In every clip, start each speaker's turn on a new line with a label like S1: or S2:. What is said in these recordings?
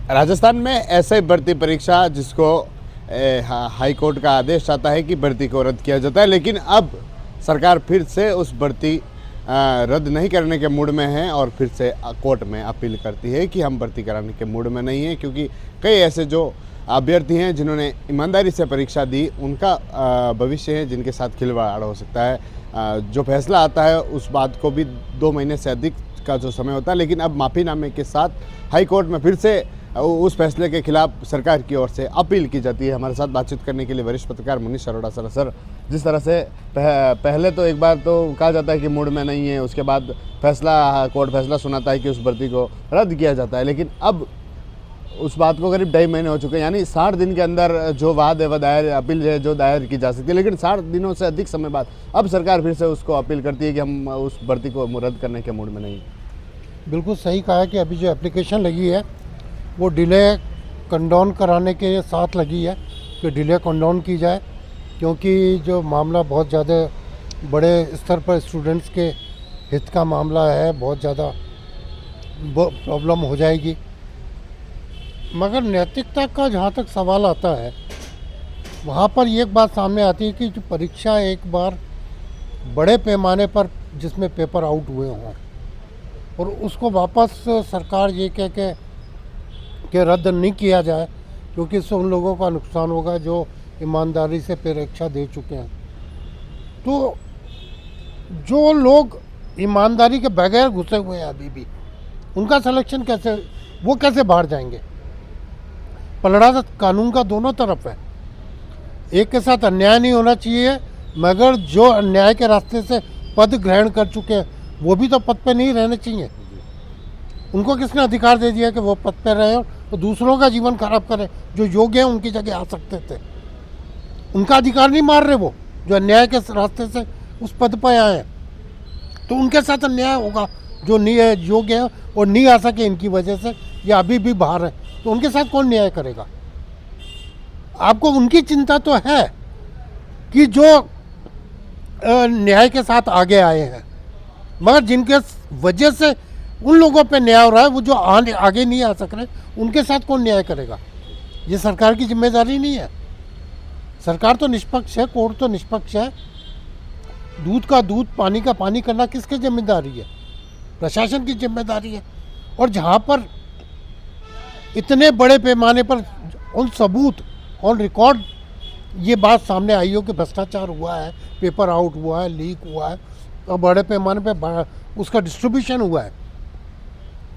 S1: राजस्थान में ऐसे भर्ती परीक्षा जिसको हाई कोर्ट का आदेश आता है कि भर्ती को रद्द किया जाता है, लेकिन अब सरकार फिर से उस भर्ती रद्द नहीं करने के मूड में है और फिर से कोर्ट में अपील करती है कि हम भर्ती कराने के मूड में नहीं हैं, क्योंकि कई ऐसे जो अभ्यर्थी हैं जिन्होंने ईमानदारी से परीक्षा दी, उनका भविष्य है जिनके साथ खिलवाड़ हो सकता है। जो फैसला आता है उस बात को भी 2 महीने से अधिक का जो समय होता है, लेकिन अब माफ़ीनामे के साथ हाई कोर्ट में फिर से उस फैसले के खिलाफ सरकार की ओर से अपील की जाती है। हमारे साथ बातचीत करने के लिए वरिष्ठ पत्रकार मुनीष अरोड़ा सर, जिस तरह से पहले तो एक बार तो कहा जाता है कि मूड में नहीं है, उसके बाद कोर्ट फैसला सुनाता है कि उस भर्ती को रद्द किया जाता है, लेकिन अब उस बात को करीब 2.5 महीने हो चुके हैं, यानी 60 दिन के अंदर जो वाद है वह अपील है जो दायर की जा सकती है, लेकिन 60 दिनों से अधिक समय बाद अब सरकार फिर से उसको अपील करती है कि हम उस भर्ती को रद्द करने के मूड में नहीं।
S2: बिल्कुल सही कहा है कि अभी जो एप्लीकेशन लगी है वो डिले कंडोन कराने के साथ लगी है कि डिले कंडोन की जाए, क्योंकि जो मामला बहुत ज़्यादा बड़े स्तर पर स्टूडेंट्स के हित का मामला है, बहुत ज़्यादा प्रॉब्लम हो जाएगी। मगर नैतिकता का जहाँ तक सवाल आता है वहाँ पर एक बात सामने आती है कि जो परीक्षा एक बार बड़े पैमाने पर जिसमें पेपर आउट हुए हों और उसको वापस सरकार ये कह के रद्द नहीं किया जाए, क्योंकि इससे उन लोगों का नुकसान होगा जो ईमानदारी से परीक्षा दे चुके हैं। तो जो लोग ईमानदारी के बगैर घुसे हुए हैं अभी भी, उनका सिलेक्शन कैसे बाहर जाएंगे? पलड़ा तो कानून का दोनों तरफ है, एक के साथ अन्याय नहीं होना चाहिए, मगर जो अन्याय के रास्ते से पद ग्रहण कर चुके हैं वो भी तो पद पे नहीं रहने चाहिए। उनको किसने अधिकार दे दिया कि वो पद पे रहे तो दूसरों का जीवन खराब करें? जो योग्य हैं उनकी जगह आ सकते थे, उनका अधिकार नहीं मार रहे वो जो अन्याय के रास्ते से उस पद पर आए हैं, तो उनके साथ अन्याय होगा। जो नहीं है योग्य है और नहीं आ सके इनकी वजह से या अभी भी बाहर है, तो उनके साथ कौन न्याय करेगा? आपको उनकी चिंता तो है कि जो न्याय के साथ आगे आए हैं, मगर जिनके वजह से उन लोगों पे न्याय हो रहा है वो जो आगे नहीं आ सक रहे, उनके साथ कौन न्याय करेगा? ये सरकार की जिम्मेदारी नहीं है। सरकार तो निष्पक्ष है, कोर्ट तो निष्पक्ष है। दूध का दूध पानी का पानी करना किसकी जिम्मेदारी है? प्रशासन की जिम्मेदारी है। और जहाँ पर इतने बड़े पैमाने पर उन सबूत ऑन रिकॉर्ड ये बात सामने आई हो कि भ्रष्टाचार हुआ है, पेपर आउट हुआ है, लीक हुआ है और बड़े पैमाने पर उसका डिस्ट्रीब्यूशन हुआ है,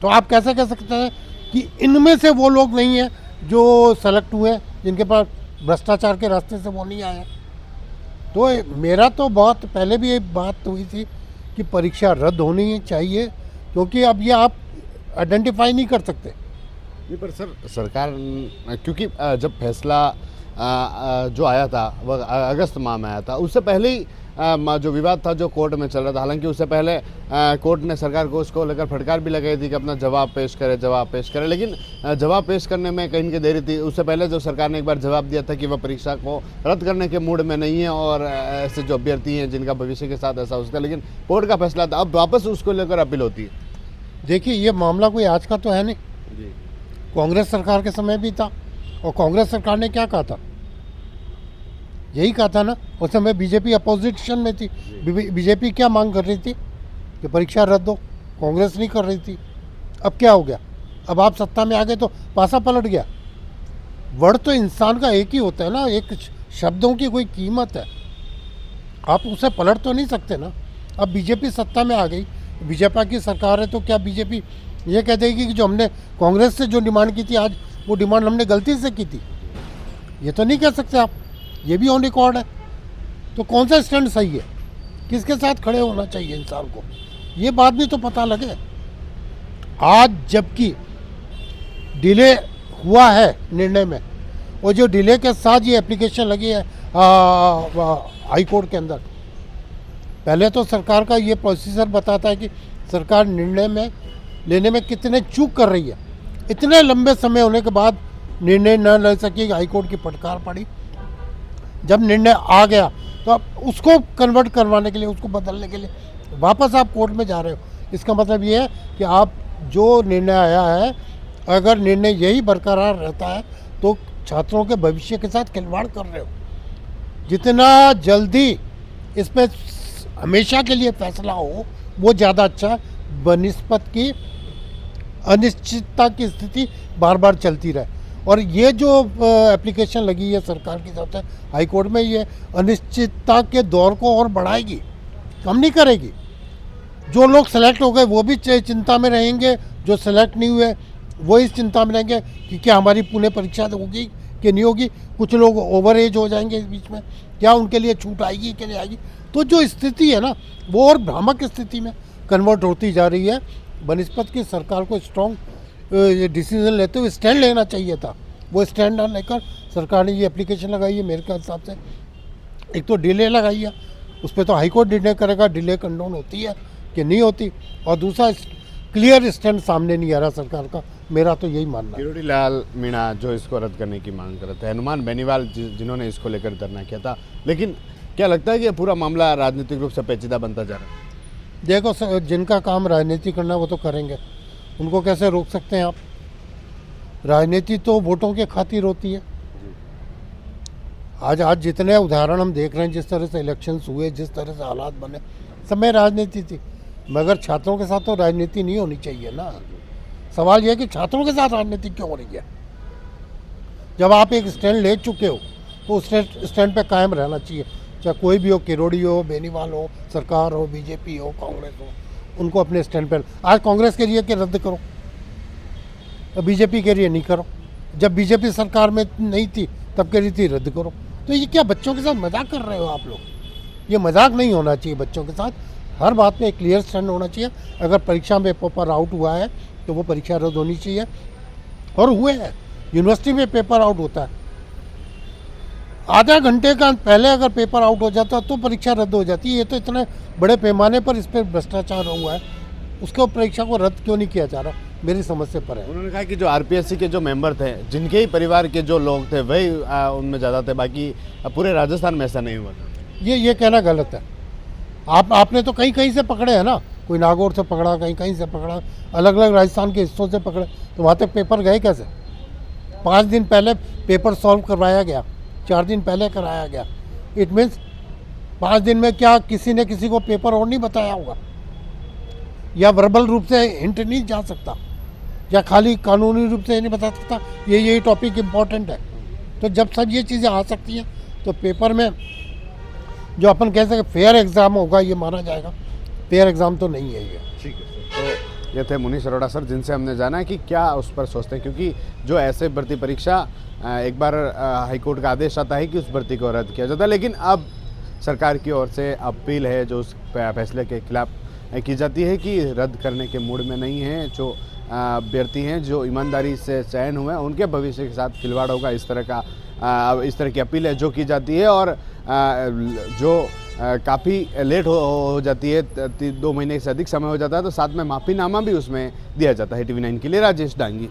S2: तो आप कैसे कह सकते हैं कि इनमें से वो लोग नहीं हैं जो सेलेक्ट हुए, जिनके पास भ्रष्टाचार के रास्ते से वो नहीं आए? तो मेरा तो बहुत पहले भी एक बात हुई थी कि परीक्षा रद्द होनी चाहिए, क्योंकि अब ये आप आइडेंटिफाई नहीं कर सकते।
S1: नहीं, पर सर सरकार, क्योंकि जब फैसला जो आया था वह अगस्त माह में आया था, उससे पहले ही जो विवाद था जो कोर्ट में चल रहा था, हालांकि उससे पहले कोर्ट ने सरकार को उसको लेकर फटकार भी लगाई थी कि अपना जवाब पेश करे, लेकिन जवाब पेश करने में कहीं की देरी थी। उससे पहले जो सरकार ने एक बार जवाब दिया था कि वह परीक्षा को रद्द करने के मूड में नहीं है और ऐसे जो अभ्यर्थी हैं जिनका भविष्य के साथ ऐसा हो सकता है, लेकिन कोर्ट का फैसला था, अब वापस उसको लेकर अपील होती है।
S2: देखिए, ये मामला कोई आज का तो है नहीं जी। कांग्रेस सरकार के समय भी था, और कांग्रेस सरकार ने क्या कहा था? यही कहा था ना, उस समय बीजेपी अपोजिशन में थी। बीजेपी क्या मांग कर रही थी कि परीक्षा रद्द हो, कांग्रेस नहीं कर रही थी। अब क्या हो गया? अब आप सत्ता में आ गए तो पासा पलट गया। वर्ड तो इंसान का एक ही होता है ना, एक शब्दों की कोई कीमत है, आप उसे पलट तो नहीं सकते ना। अब बीजेपी सत्ता में आ गई, बीजेपी की सरकार है, तो क्या बीजेपी ये कह देगी कि जो हमने कांग्रेस से जो डिमांड की थी आज वो डिमांड हमने गलती से की थी? ये तो नहीं कह सकते आप, ये भी ऑन रिकॉर्ड है। तो कौन सा स्टैंड सही है, किसके साथ खड़े होना चाहिए इंसान को, ये बात भी तो पता लगे। आज जबकि डिले हुआ है निर्णय में, और जो डिले के साथ ये एप्लीकेशन लगी है हाई कोर्ट के अंदर, पहले तो सरकार का ये प्रोसीजर बताता है कि सरकार निर्णय में लेने में कितने चूक कर रही है। इतने लंबे समय होने के बाद निर्णय न ले सकी, हाई कोर्ट की फटकार पड़ी। जब निर्णय आ गया तो आप उसको कन्वर्ट करवाने के लिए, उसको बदलने के लिए वापस आप कोर्ट में जा रहे हो। इसका मतलब ये है कि आप जो निर्णय आया है अगर निर्णय यही बरकरार रहता है तो छात्रों के भविष्य के साथ खिलवाड़ कर रहे हो। जितना जल्दी इस पर हमेशा के लिए फैसला हो वो ज़्यादा अच्छा है, बनिस्बत की अनिश्चितता की स्थिति बार बार चलती रहे। और ये जो एप्लीकेशन लगी है सरकार की तरफ से हाई कोर्ट में, ये अनिश्चितता के दौर को और बढ़ाएगी, कम नहीं करेगी। जो लोग सेलेक्ट हो गए वो भी चिंता में रहेंगे, जो सेलेक्ट नहीं हुए वो इस चिंता में रहेंगे कि क्या हमारी पुनः परीक्षा होगी कि नहीं होगी। कुछ लोग ओवर एज हो जाएंगे इस बीच में, क्या उनके लिए छूट आएगी कि नहीं आएगी। तो जो स्थिति है ना वो और भ्रामक स्थिति में कन्वर्ट होती जा रही है। बनिस्पत की सरकार को स्ट्रॉन्ग डिसीजन लेते हुए स्टैंड लेना चाहिए था। वो स्टैंड न लेकर सरकार ने ये एप्लीकेशन लगाई है। मेरे हिसाब से एक तो डिले लगाई है, उस पर तो हाई कोर्ट निर्णय करेगा डिले कंडोन होती है कि नहीं होती, और दूसरा क्लियर स्टैंड सामने नहीं आ रहा सरकार का। मेरा तो यही मानना है।
S1: किरोड़ी लाल मीणा जो इसको रद्द करने की मांग कर रहे थे, हनुमान बेनीवाल जिन्होंने इसको लेकर धरना किया था, लेकिन क्या लगता है कि ये पूरा मामला राजनीतिक रूप से पेचीदा बनता जा रहा है?
S2: देखो, जिनका काम राजनीति करना वो तो करेंगे, उनको कैसे रोक सकते हैं आप। राजनीति तो वोटों के खातिर होती है। आज जितने उदाहरण हम देख रहे हैं, जिस तरह से इलेक्शंस हुए, जिस तरह से हालात बने, सब में राजनीति थी। मगर छात्रों के साथ तो राजनीति नहीं होनी चाहिए ना। सवाल यह है कि छात्रों के साथ राजनीति क्यों हो रही है। जब आप एक स्टैंड ले चुके हो तो उस स्टैंड पे कायम रहना चाहिए, चाहे कोई भी हो, किरोड़ी हो, बेनीवाल हो, सरकार हो, बीजेपी हो, कांग्रेस हो, उनको अपने स्टैंड पर। आज कांग्रेस के लिए कि रद्द करो, बीजेपी के लिए नहीं करो। जब बीजेपी सरकार में नहीं थी तब कह रही थी रद्द करो। तो ये क्या बच्चों के साथ मजाक कर रहे हो आप लोग। ये मजाक नहीं होना चाहिए बच्चों के साथ। हर बात में एक क्लियर स्टैंड होना चाहिए। अगर परीक्षा में पेपर आउट हुआ है तो वो परीक्षा रद्द होनी चाहिए, और हुए हैं। यूनिवर्सिटी में पेपर आउट होता है, आधा घंटे का पहले अगर पेपर आउट हो जाता तो परीक्षा रद्द हो जाती है। ये तो इतने बड़े पैमाने पर इस पर भ्रष्टाचार हुआ है, उसको परीक्षा को रद्द क्यों नहीं किया जा रहा, मेरी समझ से पर है।
S1: उन्होंने कहा कि जो आरपीएससी के जो मेंबर थे, जिनके ही परिवार के जो लोग थे वही उनमें ज़्यादा थे, बाकी पूरे राजस्थान में ऐसा नहीं हुआ था।
S2: ये कहना गलत है। आपने तो कहीं से पकड़े हैं ना, कोई नागौर से पकड़ा, कहीं से पकड़ा, अलग अलग राजस्थान के हिस्सों से पकड़े, तो वहाँ तक पेपर गए कैसे। 5 दिन पहले पेपर सॉल्व करवाया गया, 4 दिन पहले कराया गया। इट मीन्स 5 दिन में क्या किसी ने किसी को पेपर और नहीं बताया होगा, या वर्बल रूप से हिंट नहीं जा सकता, या खाली कानूनी रूप से नहीं बता सकता यही टॉपिक इम्पोर्टेंट है। तो जब सब ये चीज़ें आ सकती हैं तो पेपर में जो अपन कह सके फेयर एग्ज़ाम होगा ये माना जाएगा। फेयर एग्ज़ाम तो नहीं है ये।
S1: ठीक है सर। तो ये थे मुनीश अरोड़ा सर, जिनसे हमने जाना है कि क्या उस पर सोचते हैं, क्योंकि जो ऐसे भर्ती परीक्षा एक बार हाईकोर्ट का आदेश आता है कि उस भर्ती को रद्द किया जाता है, लेकिन अब सरकार की ओर से अपील है जो उस फैसले के खिलाफ की जाती है कि रद्द करने के मूड में नहीं है। जो अभ्यर्थी हैं जो ईमानदारी से चयन हुए हैं उनके भविष्य के साथ खिलवाड़ होगा, इस तरह की अपील है जो की जाती है। और जो काफ़ी लेट हो जाती है, 2 महीने से अधिक समय हो जाता है, तो साथ में माफ़ीनामा भी उसमें दिया जाता है। TV9 के लिए राजेश डांगी।